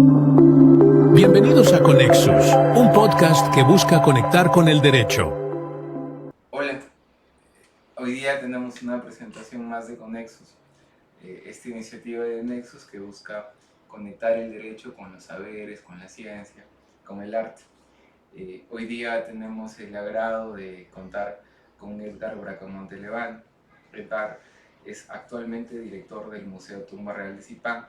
Bienvenidos a Conexus, un podcast que busca conectar con el derecho. Hola, hoy día tenemos una presentación más de Conexus, esta iniciativa de Nexus que busca conectar el derecho con los saberes, con la ciencia, con el arte. Hoy día tenemos el agrado de contar con Edgar Bracamonte Leván. Edgar es actualmente director del Museo Tumba Real de Zipán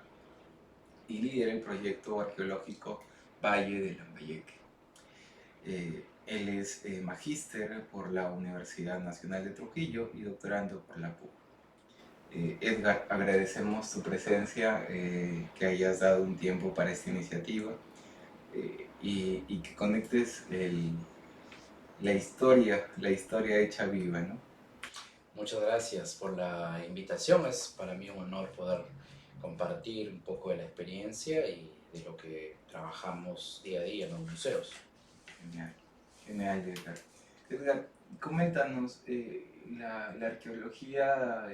y lidera el proyecto arqueológico Valle de Lambayeque. Él es magíster por la Universidad Nacional de Trujillo y doctorando por la PUC. Edgar, agradecemos tu presencia, que hayas dado un tiempo para esta iniciativa y que conectes la historia hecha viva, ¿no? Muchas gracias por la invitación. Es para mí un honor poder compartir un poco de la experiencia y de lo que trabajamos día a día en los museos. Genial, Edgar. Edgar, coméntanos, la arqueología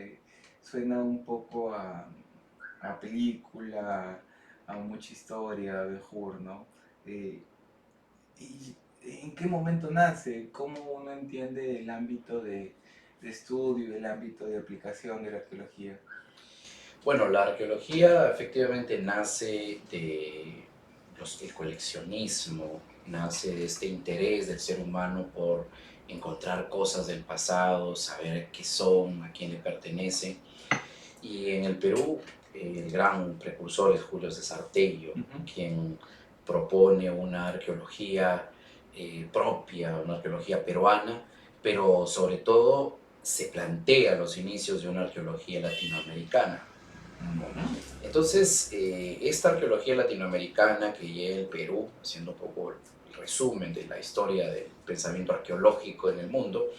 suena un poco a película, a mucha historia, Ben-Hur, ¿no? ¿Y en qué momento nace? ¿Cómo uno entiende el ámbito de estudio, el ámbito de aplicación de la arqueología? Bueno, la arqueología efectivamente nace del coleccionismo, nace de este interés del ser humano por encontrar cosas del pasado, saber qué son, a quién le pertenecen. Y en el Perú, el gran precursor es Julio César Tello, quien propone una arqueología propia, una arqueología peruana, pero sobre todo se plantea los inicios de una arqueología latinoamericana. Entonces, esta arqueología latinoamericana que llega al Perú, haciendo un poco el resumen de la historia del pensamiento arqueológico en el mundo,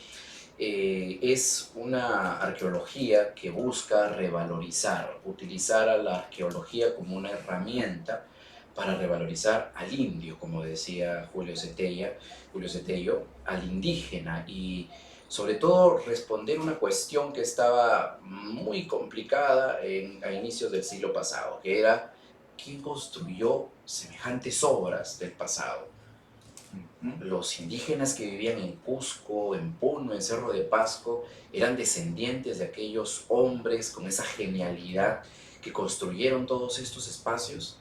es una arqueología que busca revalorizar, utilizar a la arqueología como una herramienta para revalorizar al indio, como decía Julio Cetello, al indígena, y sobre todo responder una cuestión que estaba muy complicada a inicios del siglo pasado, que era ¿quién construyó semejantes obras del pasado? Los indígenas que vivían en Cusco, en Puno, en Cerro de Pasco, eran descendientes de aquellos hombres con esa genialidad que construyeron todos estos espacios,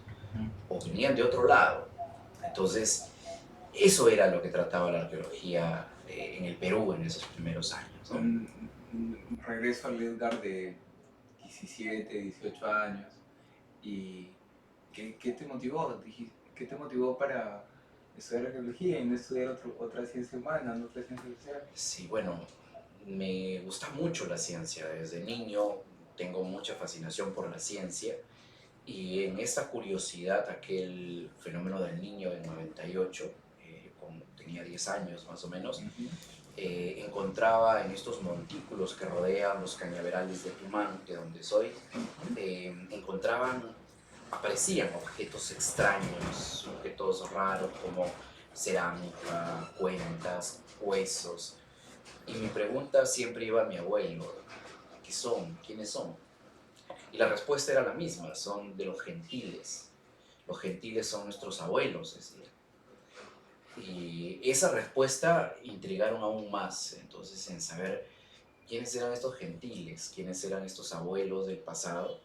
o venían de otro lado. Entonces, eso era lo que trataba la arqueología en el Perú en esos primeros años, ¿no? Regreso al Edgar de 17, 18 años. ¿Y qué te motivó? ¿Qué te motivó para estudiar arqueología y no estudiar otra ciencia humana, no otra ciencia social? Sí, bueno, me gusta mucho la ciencia. Desde niño tengo mucha fascinación por la ciencia. Y en esta curiosidad, aquel fenómeno del niño del 98, cuando tenía 10 años más o menos, encontraba en estos montículos que rodean los cañaverales de Tumán, de donde soy, aparecían objetos extraños, objetos raros como cerámica, cuentas, huesos. Y mi pregunta siempre iba a mi abuelo, ¿qué son? ¿Quiénes son? Y la respuesta era la misma, son de los gentiles. Los gentiles son nuestros abuelos, decía. Y esa respuesta intrigaron aún más, entonces, en saber quiénes eran estos gentiles, quiénes eran estos abuelos del pasado.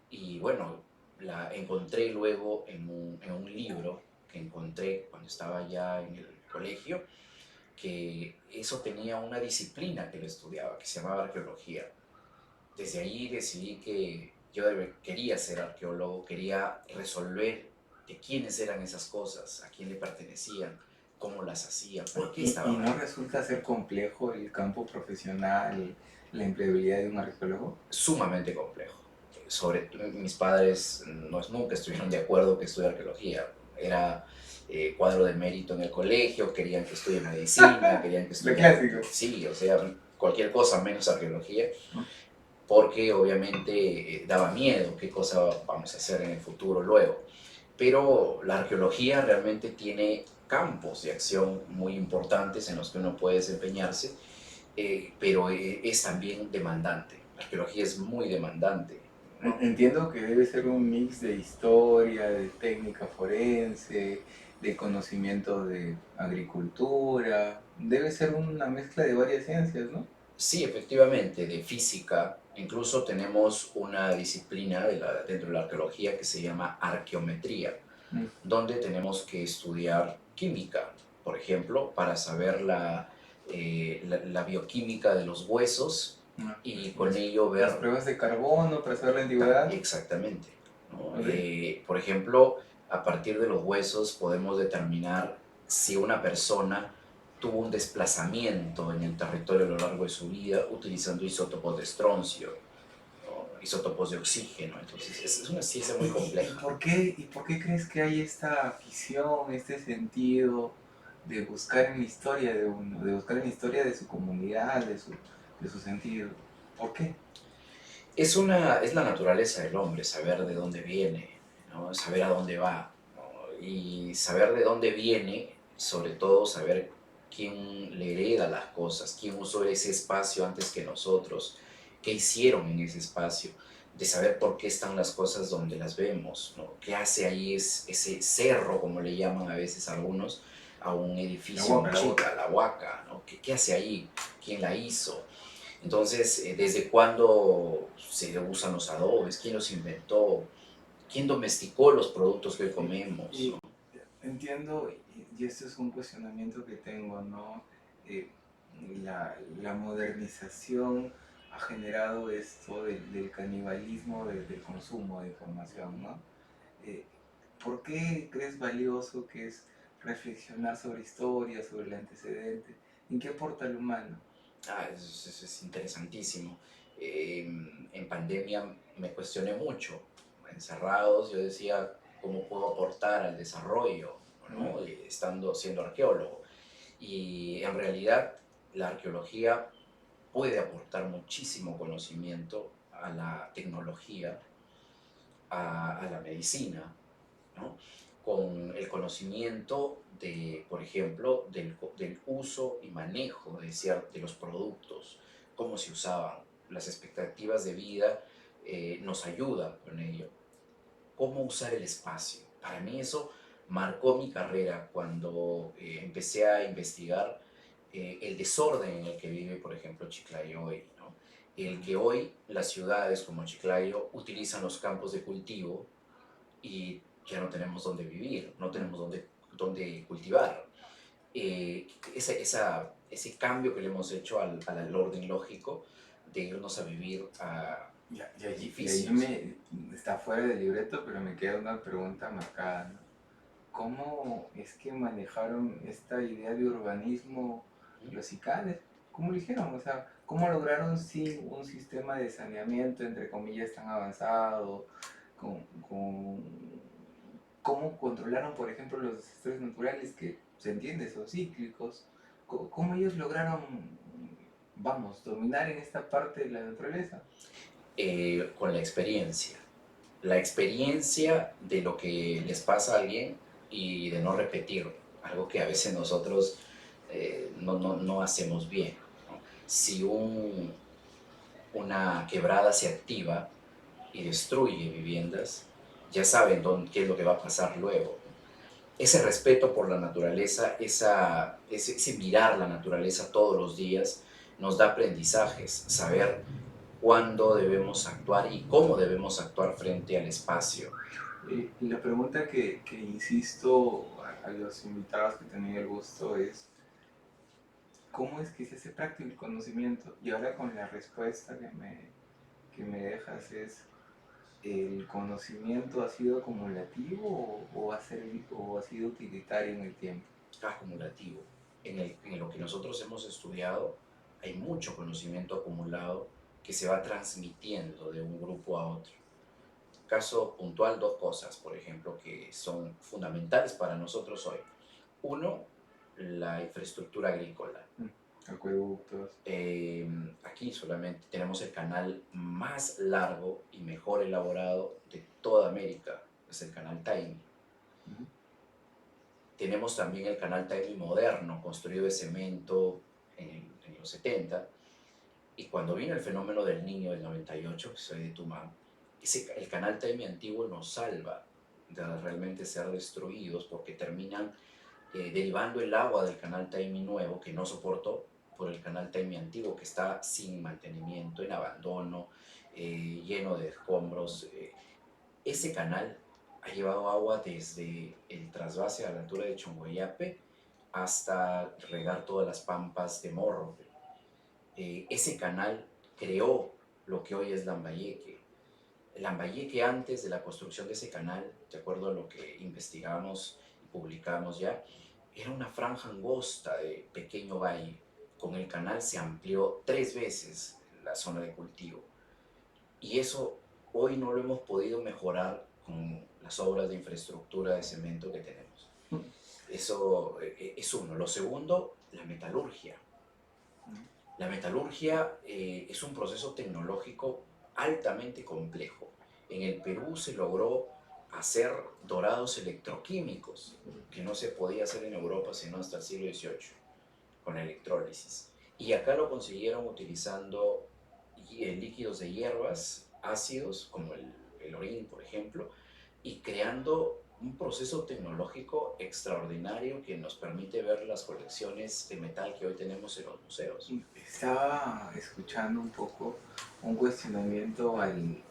Y bueno, la encontré luego en un libro que encontré cuando estaba ya en el colegio, que eso tenía una disciplina que lo estudiaba, que se llamaba arqueología. Desde ahí decidí que yo quería ser arqueólogo, quería resolver de quiénes eran esas cosas, a quién le pertenecían, cómo las hacían, por qué estaban ¿Y no resulta ser complejo el campo profesional, la empleabilidad de un arqueólogo? Sumamente complejo. Mis padres nunca estuvieron de acuerdo que estudie arqueología. Era cuadro de mérito en el colegio, querían que estudie medicina, querían que estudie... Lo clásico. Sí, o sea, cualquier cosa menos arqueología, porque obviamente daba miedo qué cosa vamos a hacer en el futuro luego. Pero la arqueología realmente tiene campos de acción muy importantes en los que uno puede desempeñarse, pero es también demandante. La arqueología es muy demandante. Entiendo que debe ser un mix de historia, de técnica forense, de conocimiento de agricultura. Debe ser una mezcla de varias ciencias, ¿no? Sí, efectivamente, de física. Incluso tenemos una disciplina dentro de la arqueología que se llama arqueometría, Mm. donde tenemos que estudiar química, por ejemplo, para saber la bioquímica de los huesos Ah, y con las, ello las ver pruebas de carbono para saber la antigüedad. exactamente, ¿no? Ok. Por ejemplo, a partir de los huesos podemos determinar si una persona tuvo un desplazamiento en el territorio a lo largo de su vida utilizando isótopos de estroncio, ¿no? Isótopos de oxígeno. Entonces, es una ciencia muy compleja. ¿Y por qué crees que hay esta afición, este sentido de buscar en la historia de uno, de buscar en la historia de su comunidad, de su sentido? ¿Por qué? Es la naturaleza del hombre, saber de dónde viene, ¿no? Saber a dónde va, ¿no? Y saber de dónde viene, sobre todo saber quién le hereda las cosas, quién usó ese espacio antes que nosotros, qué hicieron en ese espacio, de saber por qué están las cosas donde las vemos, ¿no? ¿Qué hace ahí ese cerro, como le llaman a veces algunos, a un La edificio, a huaca, un la huaca. chica, la huaca, ¿no? ¿Qué hace ahí? ¿Quién la hizo? Entonces, ¿desde cuándo se usan los adobes? ¿Quién los inventó? ¿Quién domesticó los productos que hoy Sí. comemos? Y entiendo, y este es un cuestionamiento que tengo, ¿no? Eh, la modernización ha generado esto del canibalismo, del consumo de información, ¿no? Eh, ¿Por qué crees valioso que es reflexionar sobre historia, sobre el antecedente? ¿En qué aporta el humano? Es interesantísimo. En pandemia me cuestioné mucho. Encerrados, yo decía, ¿cómo puedo aportar al desarrollo, ¿No? ¿no? Siendo arqueólogo. Y en realidad, la arqueología puede aportar muchísimo conocimiento a la tecnología, a la medicina, ¿no? Con el conocimiento de, por ejemplo, del uso y manejo de los productos, cómo se usaban, las expectativas de vida nos ayudan con ello. Cómo usar el espacio. Para mí eso marcó mi carrera cuando empecé a investigar el desorden en el que vive, por ejemplo, Chiclayo hoy, ¿no? El que hoy las ciudades como Chiclayo utilizan los campos de cultivo y ya no tenemos dónde vivir, no tenemos dónde cultivar. Ese cambio que le hemos hecho al orden lógico de irnos a vivir a Y allí edificios. está fuera del libreto, pero me queda una pregunta marcada, ¿no? ¿Cómo es que manejaron esta idea de urbanismo los icanes? ¿Cómo lo hicieron? O sea, ¿cómo lograron sin un sistema de saneamiento, entre comillas, tan avanzado? Con ¿Cómo controlaron, por ejemplo, los desastres naturales que, se entiende, son cíclicos? ¿Cómo ellos lograron, vamos, dominar en esta parte de la naturaleza? Con la experiencia de lo que les pasa a alguien y de no repetir, algo que a veces nosotros no hacemos bien, ¿no? Si una quebrada se activa y destruye viviendas, ya saben qué es lo que va a pasar luego, ¿no? Ese respeto por la naturaleza, ese mirar la naturaleza todos los días, nos da aprendizajes, saber cuándo debemos actuar y cómo debemos actuar frente al espacio. Y la pregunta que insisto a los invitados que tienen el gusto es, ¿cómo es que se hace práctico el conocimiento? Y ahora con la respuesta que me dejas es, ¿el conocimiento ha sido acumulativo o ha sido utilitario en el tiempo? Acumulativo. En lo que nosotros hemos estudiado hay mucho conocimiento acumulado que se va transmitiendo de un grupo a otro. Caso puntual, dos cosas, por ejemplo, que son fundamentales para nosotros hoy. Uno, la infraestructura agrícola. Acueductos. Aquí solamente tenemos el canal más largo y mejor elaborado de toda América, es el canal Taimi. Ujú. Tenemos también el canal Taimi moderno, construido de cemento en los 70. Y cuando vino el fenómeno del Niño del 98, que soy de Tumán, el canal Taimi antiguo nos salva de realmente ser destruidos porque terminan derivando el agua del canal Taimi nuevo que no soportó por el canal Taimi antiguo que está sin mantenimiento, en abandono, lleno de escombros. Ese canal ha llevado agua desde el trasvase a la altura de Chongoyape hasta regar todas las pampas de Morro. Ese canal creó lo que hoy es Lambayeque. Lambayeque, antes de la construcción de ese canal, de acuerdo a lo que investigamos y publicamos ya, era una franja angosta de pequeño valle. Con el canal se amplió 3 veces la zona de cultivo. Y eso hoy no lo hemos podido mejorar con las obras de infraestructura de cemento que tenemos. Eso es uno. Lo segundo, la metalurgia. La metalurgia es un proceso tecnológico altamente complejo. En el Perú se logró hacer dorados electroquímicos, que no se podía hacer en Europa sino hasta el siglo XVIII, con electrólisis. Y acá lo consiguieron utilizando líquidos de hierbas, ácidos, como el orín, por ejemplo, y creando un proceso tecnológico extraordinario que nos permite ver las colecciones de metal que hoy tenemos en los museos. Estaba escuchando un poco un cuestionamiento al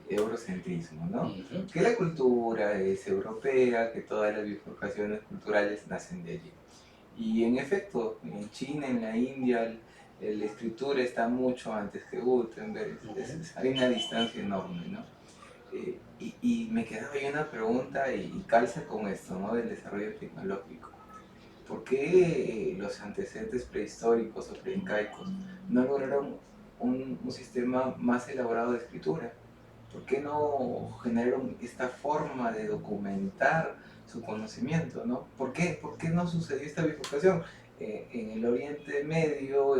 eurocentrismo, ¿no? Uh-huh. Que la cultura es europea, que todas las bifurcaciones culturales nacen de allí. Y en efecto, en China, en la India, la escritura está mucho antes que Gutenberg, hay una distancia enorme, ¿no? Y me quedaba ahí una pregunta y calza con esto, ¿no? Del desarrollo tecnológico. ¿Por qué los antecedentes prehistóricos o preincaicos no lograron un sistema más elaborado de escritura? ¿Por qué no generaron esta forma de documentar su conocimiento, ¿no? ¿Por qué no sucedió esta bifurcación? En el Oriente Medio,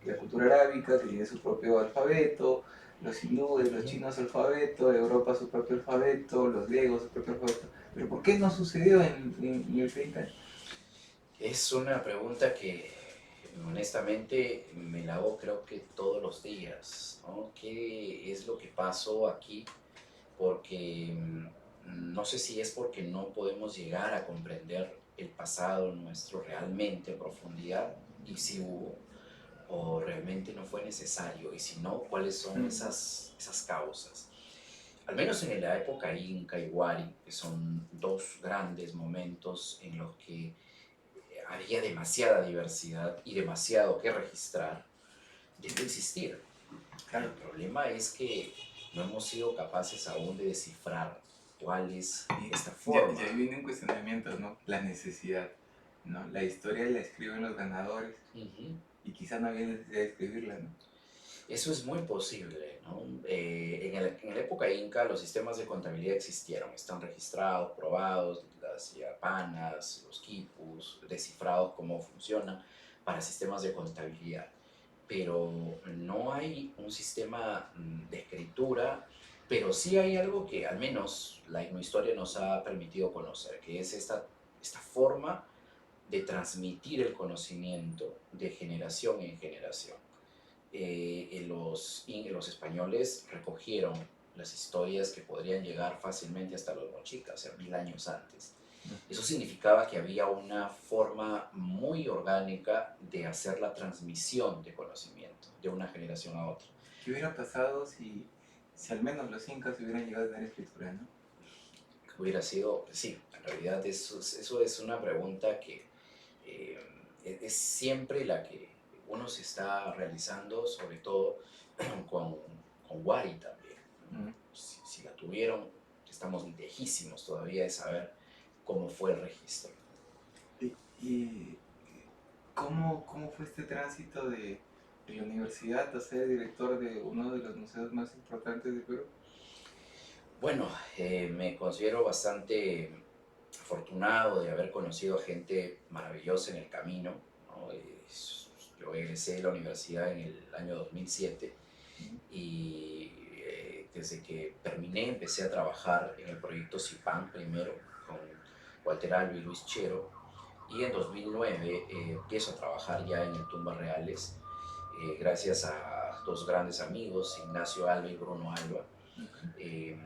la cultura arábica que tiene su propio alfabeto, los hindúes, los chinos alfabeto, Europa su propio alfabeto, los griegos su propio alfabeto. Pero ¿por qué no sucedió en el preinca? Es una pregunta que honestamente me la hago creo que todos los días, ¿no? ¿Qué es lo que pasó aquí? Porque no sé si es porque no podemos llegar a comprender el pasado nuestro realmente en profundidad, y si hubo, o realmente no fue necesario, y si no, ¿cuáles son esas causas? Al menos en la época Inca y Wari, que son dos grandes momentos en los que había demasiada diversidad y demasiado que registrar, debió existir. Claro, el problema es que no hemos sido capaces aún de descifrar cuál es esta forma. Y ahí viene un cuestionamiento, ¿no? La necesidad, ¿no? La historia la escriben los ganadores y quizá no había necesidad de escribirla, ¿no? Eso es muy posible, ¿no? En la época inca los sistemas de contabilidad existieron, están registrados, probados, las yapanas, los quipus, descifrados cómo funcionan para sistemas de contabilidad. Pero no hay un sistema de escritura, pero sí hay algo que al menos la etnohistoria nos ha permitido conocer, que es esta forma de transmitir el conocimiento de generación en generación. Los españoles recogieron las historias que podrían llegar fácilmente hasta los mochicas, o sea, 1000 años antes. Eso significaba que había una forma muy orgánica de hacer la transmisión de conocimiento de una generación a otra. ¿Qué hubiera pasado si al menos los incas hubieran llegado a tener escritura, no? Hubiera sido, sí, en realidad eso es una pregunta que es siempre la que uno se está realizando, sobre todo con Wari también. Si la tuvieron, estamos lejísimos todavía de saber cómo fue el registro. ¿Y cómo fue este tránsito de la universidad a ser director de uno de los museos más importantes de Perú? Bueno, me considero bastante afortunado de haber conocido a gente maravillosa en el camino, ¿no? Yo egresé de la universidad en el año 2007 y desde que terminé empecé a trabajar en el proyecto CIPAN primero con Walter Albo y Luis Chero, y en 2009 empiezo a trabajar ya en el Tumbas Reales gracias a dos grandes amigos, Ignacio Alba y Bruno Alba. Eh,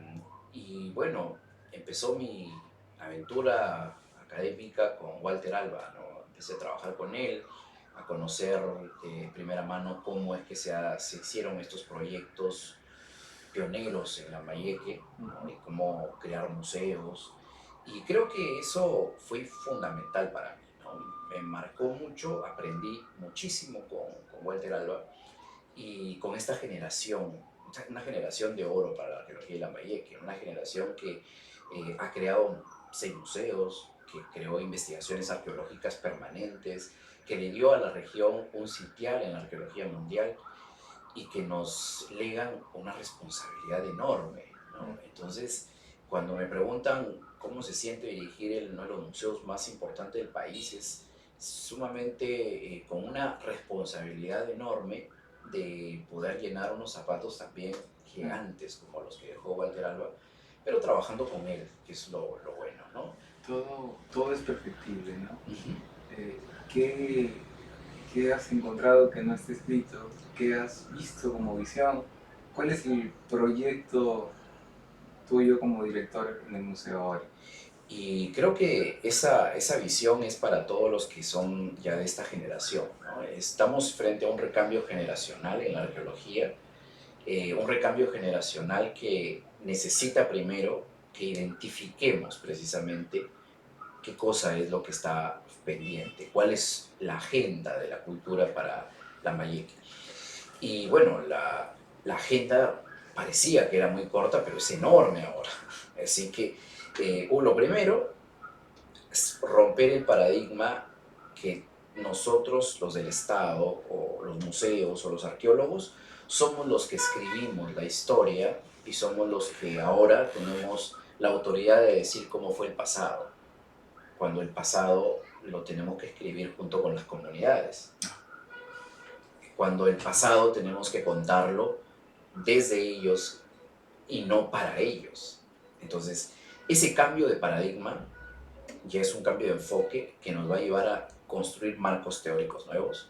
y bueno, empezó mi aventura académica con Walter Alba, ¿no? Empecé a trabajar con él, a conocer de primera mano cómo es que se hicieron estos proyectos pioneros en Lambayeque, ¿no? Y cómo crear museos. Y creo que eso fue fundamental para mí, ¿no? Me marcó mucho, aprendí muchísimo con Walter Alba y con esta generación, una generación de oro para la arqueología de Lambayeque, una generación que ha creado 6 museos, que creó investigaciones arqueológicas permanentes, que le dio a la región un sitial en la arqueología mundial y que nos legan una responsabilidad enorme, ¿no? Entonces, cuando me preguntan cómo se siente dirigir uno de los museos más importantes del país, es sumamente con una responsabilidad enorme de poder llenar unos zapatos también gigantes como los que dejó Walter Alba, pero trabajando con él, que es lo bueno, ¿no? Todo es perfectible, ¿no? Ujú. ¿Qué, qué has encontrado que no está escrito? ¿Qué has visto como visión? ¿Cuál es el proyecto tuyo como director en el museo ahora? Y creo que esa visión es para todos los que son ya de esta generación, ¿no? Estamos frente a un recambio generacional en la arqueología, un recambio generacional que necesita primero que identifiquemos precisamente qué cosa es lo que está pendiente, cuál es la agenda de la cultura para Lambayeque. Y bueno, la agenda parecía que era muy corta, pero es enorme ahora. Así que lo primero es romper el paradigma que nosotros, los del Estado, o los museos, o los arqueólogos, somos los que escribimos la historia y somos los que ahora tenemos la autoridad de decir cómo fue el pasado, cuando el pasado lo tenemos que escribir junto con las comunidades, cuando el pasado tenemos que contarlo desde ellos y no para ellos. Entonces, ese cambio de paradigma ya es un cambio de enfoque que nos va a llevar a construir marcos teóricos nuevos,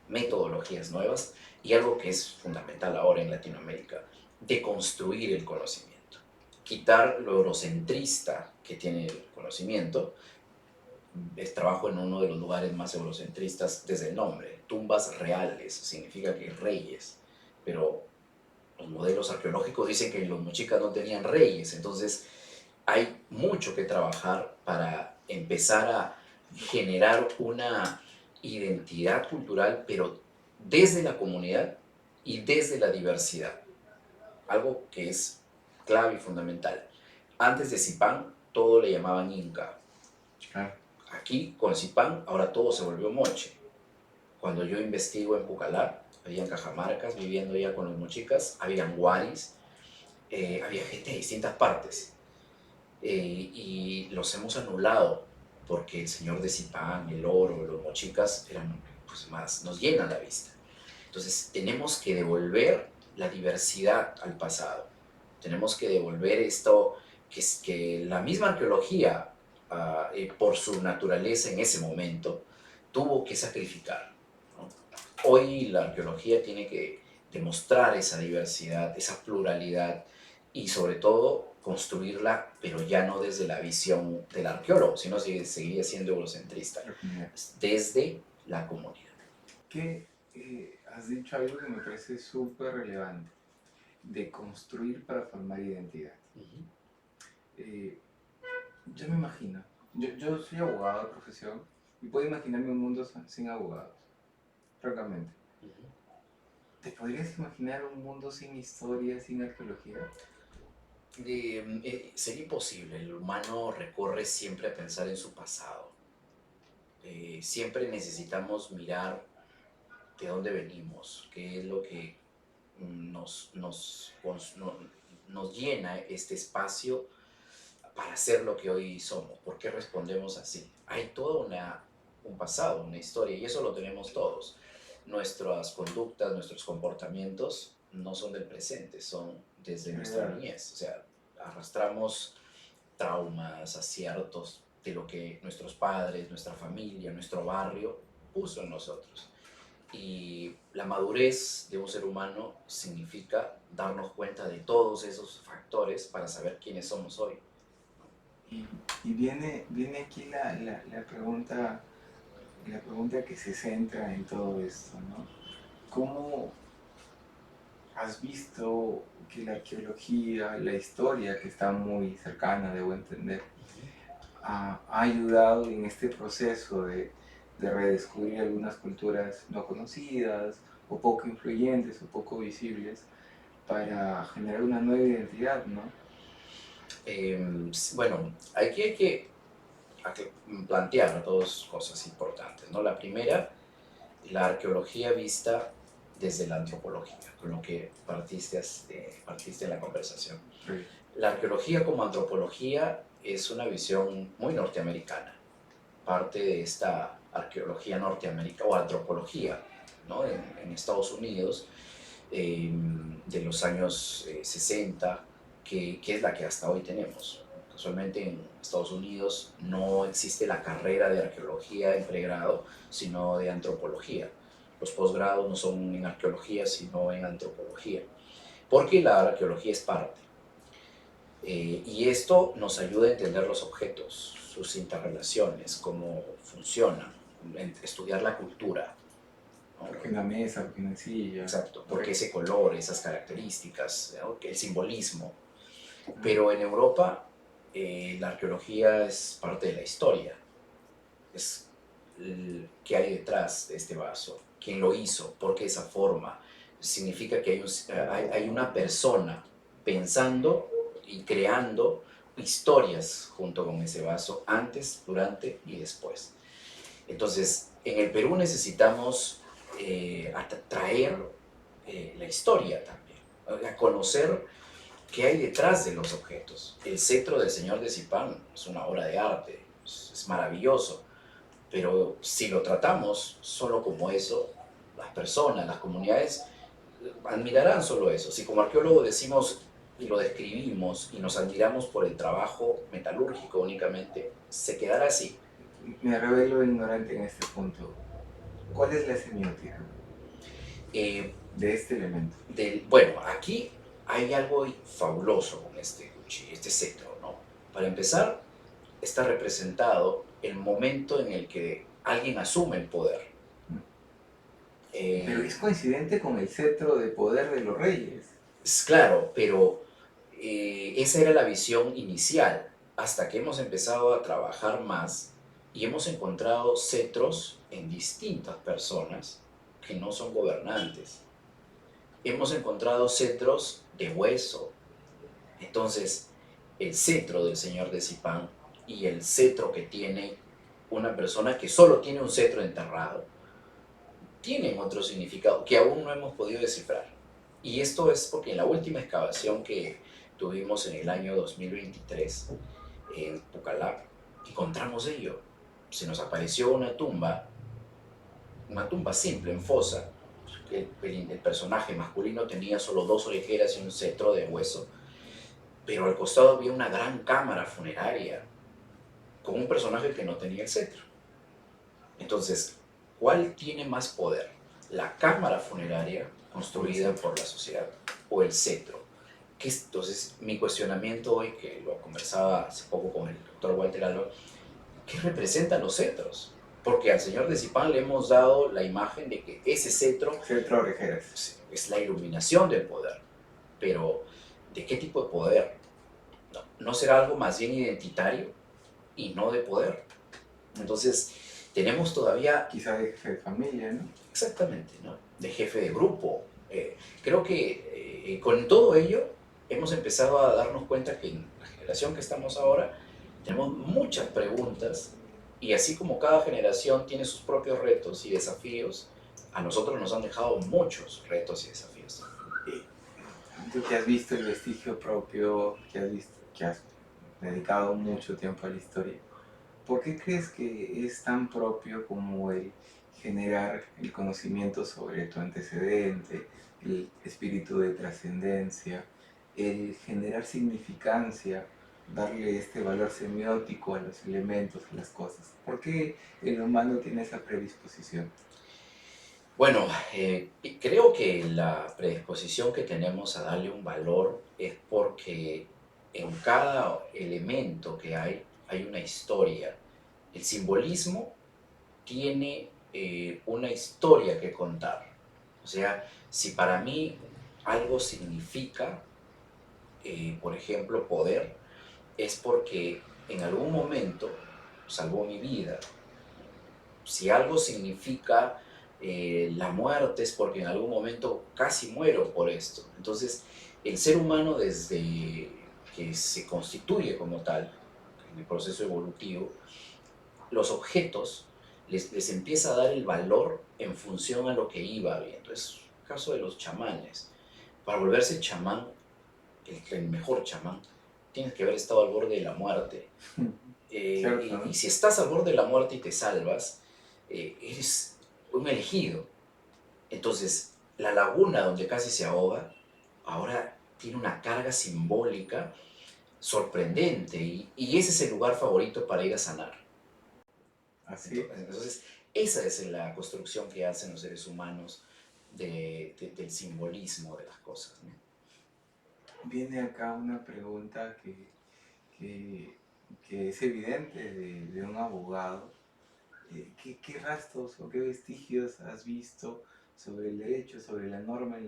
metodologías nuevas y algo que es fundamental ahora en Latinoamérica, de construir el conocimiento. Quitar lo eurocentrista que tiene el conocimiento. Trabajo en uno de los lugares más eurocentristas desde el nombre, tumbas reales, significa que reyes, pero los modelos arqueológicos dicen que los mochicas no tenían reyes, entonces hay mucho que trabajar para empezar a generar una identidad cultural, pero desde la comunidad y desde la diversidad. Algo que es clave y fundamental. Antes de Zipán, todo le llamaban Inca. Claro. Aquí, con Zipán, ahora todo se volvió moche. Cuando yo investigo en Pucallá, habían cajamarcas viviendo ya con los mochicas, habían huaris, había gente de distintas partes. Y los hemos anulado porque el señor de Zipán, el oro, los mochicas eran pues más, nos llenan la vista. Entonces tenemos que devolver la diversidad al pasado. Tenemos que devolver esto que la misma arqueología, por su naturaleza en ese momento, tuvo que sacrificar, ¿no? Hoy la arqueología tiene que demostrar esa diversidad, esa pluralidad y sobre todo construirla, pero ya no desde la visión del arqueólogo, sino seguiría siendo eurocentrista, desde la comunidad. ¿Qué has dicho algo que me parece súper relevante? De construir para formar identidad. Yo me imagino, yo soy abogado de profesión y puedo imaginarme un mundo sin abogados, francamente. ¿Te podrías imaginar un mundo sin historia, sin arqueología? Sería imposible. El humano recorre siempre a pensar en su pasado. Siempre necesitamos mirar de dónde venimos, qué es lo que nos llena este espacio para ser lo que hoy somos. ¿Por qué respondemos así? Hay todo un pasado, una historia, y eso lo tenemos todos. Nuestras conductas, nuestros comportamientos no son del presente, son desde nuestra niñez. O sea, arrastramos traumas, aciertos de lo que nuestros padres, nuestra familia, nuestro barrio puso en nosotros. Y la madurez de un ser humano significa darnos cuenta de todos esos factores para saber quiénes somos hoy. Y, y viene aquí la pregunta que se centra en todo esto, ¿no? ¿Cómo has visto que la arqueología, la historia, que está muy cercana, debo entender, ha ayudado en este proceso de redescubrir algunas culturas no conocidas, o poco influyentes, o poco visibles, para generar una nueva identidad, ¿no? Bueno, aquí hay que plantear dos cosas importantes, ¿no? La primera, la arqueología vista desde la antropología, con lo que partiste en la conversación. Sí. La arqueología como antropología es una visión muy norteamericana, parte de esta arqueología norteamericana o antropología, ¿no? En Estados Unidos, de los años 60, que es la que hasta hoy tenemos. Casualmente en Estados Unidos no existe la carrera de arqueología en pregrado, sino de antropología. Los posgrados no son en arqueología, sino en antropología, porque la arqueología es parte. Y esto nos ayuda a entender los objetos, sus interrelaciones, cómo funcionan, estudiar la cultura, ¿no? Porque una mesa, porque una silla. Exacto, porque ese color, esas características, ¿no? El simbolismo. Pero en Europa la arqueología es parte de la historia, es qué hay detrás de este vaso, quién lo hizo, por qué esa forma. Significa que hay una persona pensando y creando historias junto con ese vaso, antes, durante y después. Entonces, en el Perú necesitamos traer la historia también, a conocer qué hay detrás de los objetos. El cetro del señor de Zipán es una obra de arte, es maravilloso, pero si lo tratamos solo como eso, las personas, las comunidades admirarán solo eso. Si como arqueólogo decimos y lo describimos y nos admiramos por el trabajo metalúrgico únicamente, se quedará así. Me revelo ignorante en este punto. ¿Cuál es la semiótica de este elemento? Bueno, aquí hay algo fabuloso con este cuchillo, este cetro, ¿no? Para empezar, está representado el momento en el que alguien asume el poder. Pero es coincidente con el cetro de poder de los reyes. Es claro, pero esa era la visión inicial, hasta que hemos empezado a trabajar más y hemos encontrado cetros en distintas personas que no son gobernantes. Hemos encontrado cetros de hueso. Entonces, el cetro del señor de Zipán y el cetro que tiene una persona que solo tiene un cetro enterrado, tienen otro significado que aún no hemos podido descifrar. Y esto es porque en la última excavación que tuvimos en el año 2023 en Pucallpa, encontramos ello. Se nos apareció una tumba simple en fosa. El personaje masculino tenía solo 2 orejeras y un cetro de hueso, pero al costado había una gran cámara funeraria con un personaje que no tenía el cetro. Entonces, ¿cuál tiene más poder? ¿La cámara funeraria construida por la sociedad o el cetro? Entonces, mi cuestionamiento hoy, que lo conversaba hace poco con el doctor Walter Alba, ¿qué representan los cetros? Porque al señor de Zipán le hemos dado la imagen de que ese cetro Orejeras. es la iluminación del poder. Pero, ¿de qué tipo de poder? ¿No será algo más bien identitario y no de poder? Entonces, tenemos todavía... Quizá de jefe de familia, ¿no? Exactamente, ¿no? De jefe de grupo. Creo que con todo ello hemos empezado a darnos cuenta que en la generación que estamos ahora tenemos muchas preguntas y así como cada generación tiene sus propios retos y desafíos, a nosotros nos han dejado muchos retos y desafíos. Tú que has visto el vestigio propio, que has dedicado mucho tiempo a la historia, ¿por qué crees que es tan propio como el generar el conocimiento sobre tu antecedente, el espíritu de trascendencia, el generar significancia, darle este valor semiótico a los elementos, a las cosas? ¿Por qué el humano tiene esa predisposición? Bueno, creo que la predisposición que tenemos a darle un valor es porque en cada elemento que hay una historia. El simbolismo tiene una historia que contar. O sea, si para mí algo significa, por ejemplo, poder, es porque en algún momento salvó mi vida. Si algo significa la muerte es porque en algún momento casi muero por esto. Entonces, el ser humano desde que se constituye como tal, en el proceso evolutivo, los objetos les empieza a dar el valor en función a lo que iba viendo. Es el caso de los chamanes. Para volverse chamán, el mejor chamán, tienes que haber estado al borde de la muerte. ¿Cierto, Y no? si estás al borde de la muerte y te salvas, eres un elegido. Entonces, la laguna donde casi se ahoga, ahora tiene una carga simbólica sorprendente y ese es el lugar favorito para ir a sanar. Así. Entonces, esa es la construcción que hacen los seres humanos del simbolismo de las cosas, ¿no? Viene acá una pregunta que, que es evidente de un abogado. ¿Qué rastros o qué vestigios has visto sobre el derecho, sobre la norma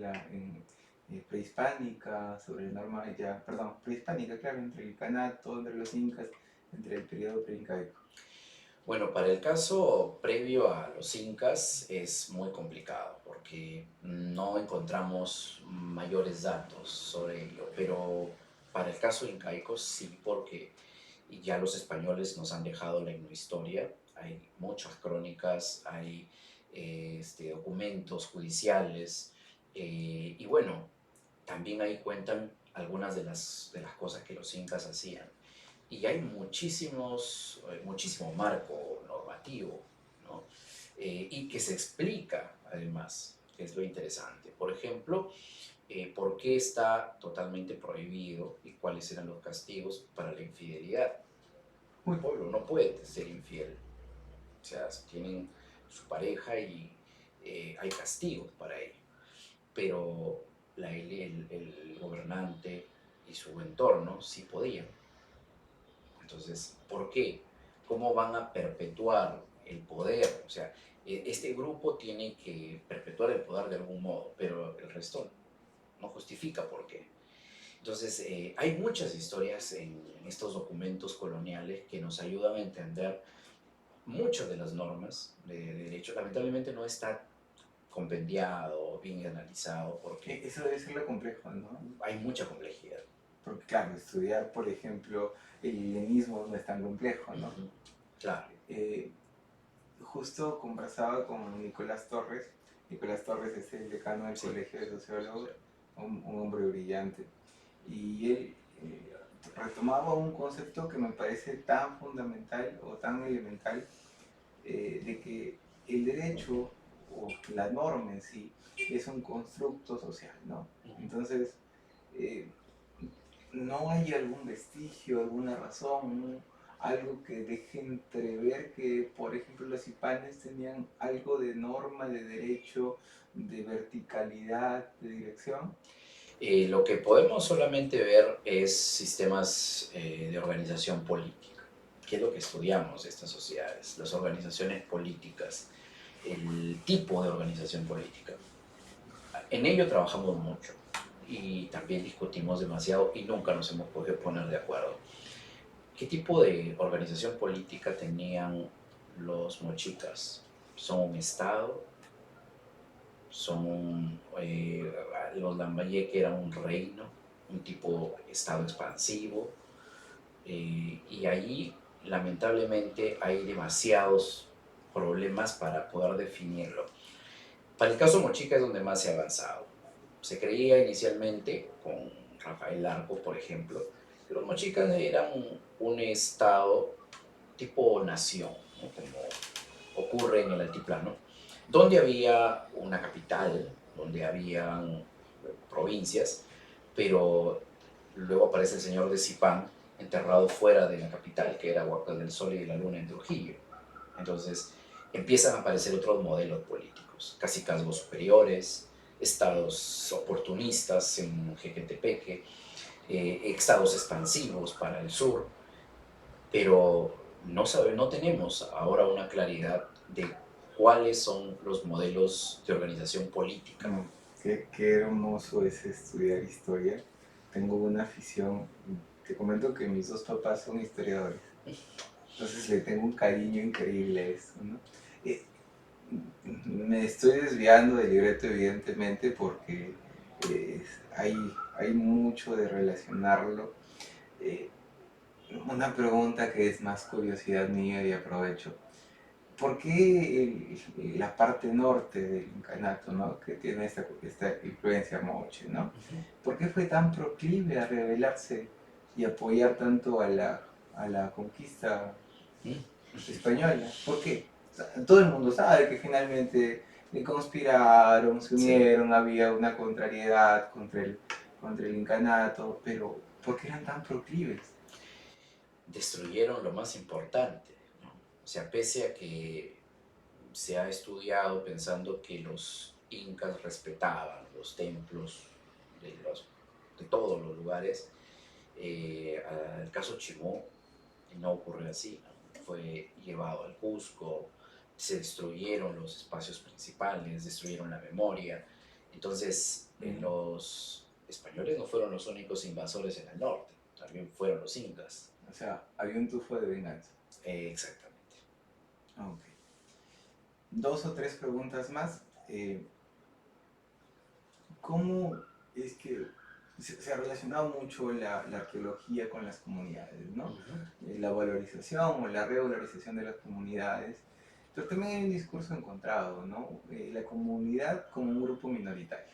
prehispánica, sobre la norma ya, perdón, prehispánica, claro, entre el Canato, entre los incas, entre el periodo preincaico? Bueno, para el caso previo a los incas es muy complicado porque no encontramos mayores datos sobre ello, pero para el caso incaico sí, porque ya los españoles nos han dejado la historia, hay muchas crónicas, hay documentos judiciales y bueno, también ahí cuentan algunas de las cosas que los incas hacían. Y hay muchísimo marco normativo, ¿no? Y que se explica, además, que es lo interesante. Por ejemplo, por qué está totalmente prohibido y cuáles eran los castigos para la infidelidad. Uy, Un pueblo no puede ser infiel. O sea, tienen su pareja y hay castigos para ello. Pero el gobernante y su entorno sí podían. Entonces, ¿por qué? ¿Cómo van a perpetuar el poder? O sea, este grupo tiene que perpetuar el poder de algún modo, pero el resto no justifica por qué. Entonces, hay muchas historias en estos documentos coloniales que nos ayudan a entender muchas de las normas de derecho. Lamentablemente no está compendiado, bien analizado, porque eso debe ser lo complejo, ¿no? hay mucha complejidad. Porque claro, estudiar, por ejemplo, el helenismo no es tan complejo, ¿no? Ujú. Claro. Eh, Justo conversaba con Nicolás Torres. Nicolás Torres es el decano del Sí. Colegio de Sí. Sociólogos, un hombre brillante. Y él retomaba un concepto que me parece tan fundamental o tan elemental, de que el derecho o la norma en sí es un constructo social, ¿no? Ujú. Entonces, eh, no hay algún vestigio, alguna razón, algo que deje entrever que, por ejemplo, los hipanes tenían algo de norma, de derecho, de verticalidad, de dirección. Lo que podemos solamente ver es sistemas de organización política, que es lo que estudiamos de estas sociedades, las organizaciones políticas, el tipo de organización política. En ello trabajamos mucho y también discutimos demasiado y nunca nos hemos podido poner de acuerdo. ¿Qué tipo de organización política tenían los mochicas? ¿Son un estado? ¿Son los Lambayeque eran un reino, un tipo estado expansivo? Y ahí lamentablemente hay demasiados problemas para poder definirlo. Para el caso Mochica es donde más se ha avanzado. Se creía inicialmente, con Rafael Larco, por ejemplo, que los mochicas eran un estado tipo nación, ¿no? Como ocurre en el altiplano, donde había una capital, donde habían provincias, pero luego aparece el señor de Zipán enterrado fuera de la capital, que era Huacas del Sol y de la Luna en Trujillo. Entonces, empiezan a aparecer otros modelos políticos, cacicazgos superiores, estados oportunistas en Jequetepeque, estados expansivos para el sur, pero no tenemos ahora una claridad de cuáles son los modelos de organización política. Qué hermoso es estudiar historia. Tengo una afición, te comento que mis dos papás son historiadores, entonces le tengo un cariño increíble a eso, ¿no? Me estoy desviando del libreto evidentemente porque hay mucho de relacionarlo. Eh, una pregunta que es más curiosidad mía y aprovecho. ¿Por qué la parte norte del incanato, ¿no? Que tiene esta influencia moche, ¿no? ¿Por qué fue tan proclive a rebelarse y apoyar tanto a la conquista española? ¿Por qué? O sea, todo el mundo sabe que finalmente conspiraron, se Sí. unieron, había una contrariedad contra el incanato, pero ¿por qué eran tan proclives? Destruyeron lo más importante, ¿no? O sea, pese a que se ha estudiado pensando que los incas respetaban los templos de todos los lugares, el caso Chimú no ocurrió así, ¿no? Fue llevado al Cusco, se destruyeron los espacios principales, destruyeron la memoria. Entonces, los españoles no fueron los únicos invasores en el norte, también fueron los incas. O sea, había un tufo de venganza. Exactamente. Ok. Dos o tres preguntas más. ¿Cómo es que se ha relacionado mucho la arqueología con las comunidades, ¿no? La valorización o la revalorización de las comunidades, pero también hay un discurso encontrado, ¿no? La comunidad como un grupo minoritario,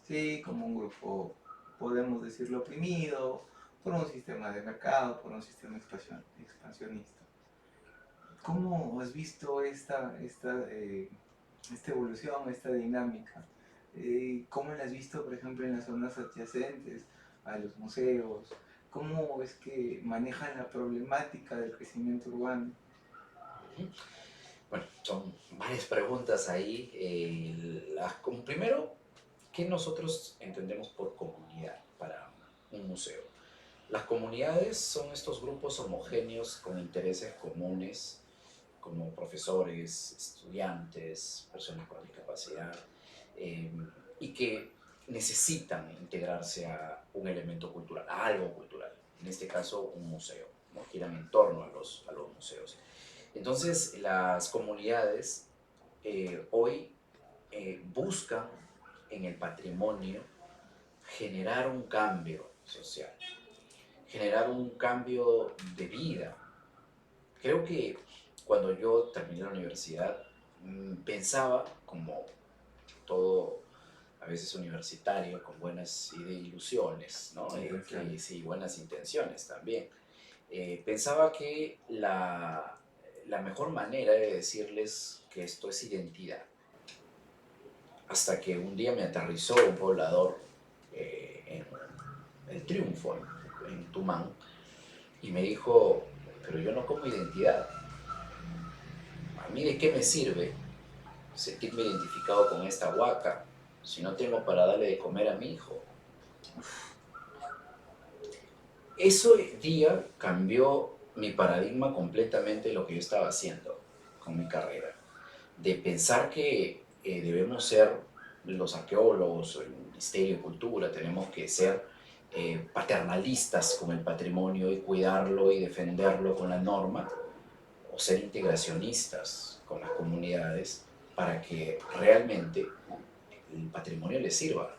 sí, como un grupo, podemos decirlo, oprimido por un sistema de mercado, por un sistema expansionista. ¿Cómo has visto esta evolución, esta dinámica? ¿Cómo la has visto, por ejemplo, en las zonas adyacentes a los museos? ¿Cómo es que manejan la problemática del crecimiento urbano? Bueno, son varias preguntas ahí. Como primero, ¿qué nosotros entendemos por comunidad para un museo? Las comunidades son estos grupos homogéneos con intereses comunes, como profesores, estudiantes, personas con discapacidad, eh, y que necesitan integrarse a un elemento cultural, a algo cultural, en este caso un museo, ¿no? Giran en torno a los museos. Entonces, las comunidades hoy buscan en el patrimonio generar un cambio social, generar un cambio de vida. Creo que cuando yo terminé la universidad, pensaba, como todo a veces universitario, con buenas ilusiones, ¿no? Sí, buenas intenciones también. Pensaba que la mejor manera de decirles que esto es identidad. Hasta que un día me aterrizó un poblador en El Triunfo, en Tumán, y me dijo, pero yo no como identidad. ¿A mí de qué me sirve sentirme identificado con esta huaca si no tengo para darle de comer a mi hijo? Eso día cambió mi paradigma completamente de lo que yo estaba haciendo con mi carrera. De pensar que debemos ser los arqueólogos, el Ministerio de Cultura, tenemos que ser paternalistas con el patrimonio y cuidarlo y defenderlo con la norma, o ser integracionistas con las comunidades para que realmente el patrimonio les sirva.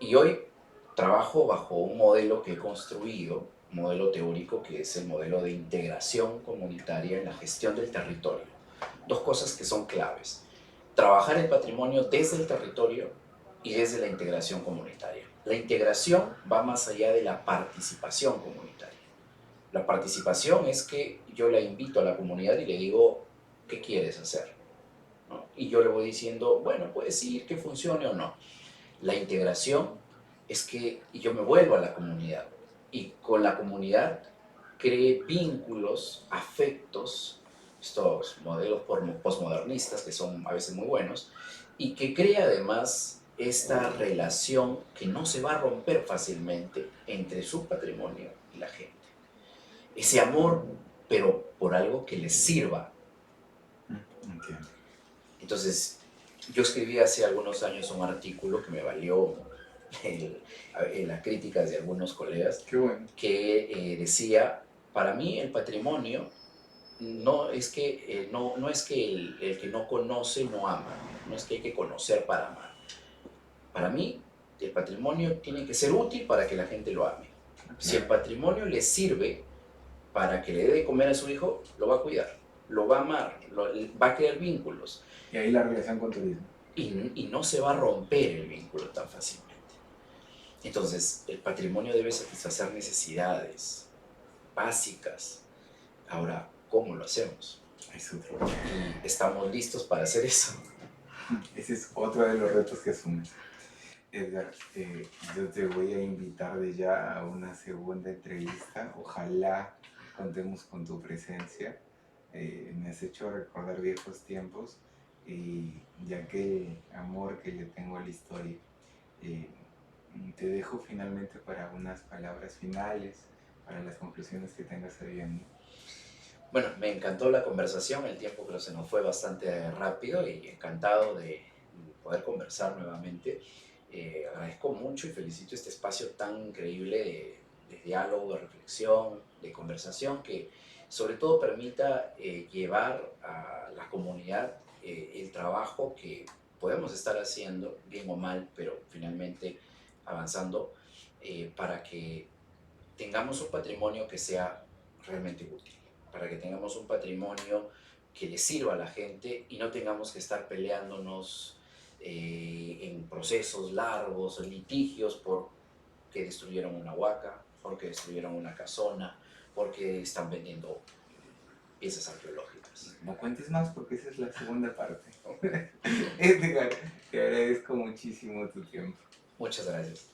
Y hoy trabajo bajo un modelo que he construido, un modelo teórico que es el modelo de integración comunitaria en la gestión del territorio. Dos cosas que son claves: trabajar el patrimonio desde el territorio y desde la integración comunitaria. La integración va más allá de la participación comunitaria. La participación es que yo la invito a la comunidad y le digo, ¿qué quieres hacer? ¿No? Y yo le voy diciendo, bueno, puedes ir, que funcione o no. La integración es que yo me vuelvo a la comunidad y con la comunidad cree vínculos, afectos, estos modelos postmodernistas que son a veces muy buenos y que crea además esta relación que no se va a romper fácilmente entre su patrimonio y la gente. Ese amor, pero por algo que les sirva. Entiendo. Entonces, yo escribí hace algunos años un artículo que me valió las críticas de algunos colegas, Qué bueno. que decía, para mí el patrimonio no es que, no es que el que no conoce no ama, no es que hay que conocer para amar. Para mí, el patrimonio tiene que ser útil para que la gente lo ame. Si el patrimonio le sirve para que le dé de comer a su hijo, lo va a cuidar, lo va a amar, va a crear vínculos. Y ahí la relación con turismo. Y no se va a romper el vínculo tan fácilmente. Entonces, el patrimonio debe satisfacer necesidades básicas. Ahora, ¿cómo lo hacemos? Es otro. Y estamos listos para hacer eso. Ese es otro de los retos que asumes. Edgar, yo te voy a invitar de ya a una segunda entrevista. Ojalá contemos con tu presencia. Me has hecho recordar viejos tiempos y aquel amor que le tengo a la historia. Te dejo finalmente para unas palabras finales, para las conclusiones que tengas ahí en mí. Bueno, me encantó la conversación, el tiempo creo se nos fue bastante rápido y encantado de poder conversar nuevamente. Agradezco mucho y felicito este espacio tan increíble de diálogo, de reflexión, de conversación, que sobre todo permita llevar a la comunidad el trabajo que podemos estar haciendo, bien o mal, pero finalmente avanzando, para que tengamos un patrimonio que sea realmente útil, para que tengamos un patrimonio que le sirva a la gente y no tengamos que estar peleándonos en procesos largos o litigios porque destruyeron una huaca, porque destruyeron una casona, porque están vendiendo piezas arqueológicas. No cuentes más porque esa es la segunda parte. Edgar, te agradezco muchísimo tu tiempo. Muchas gracias.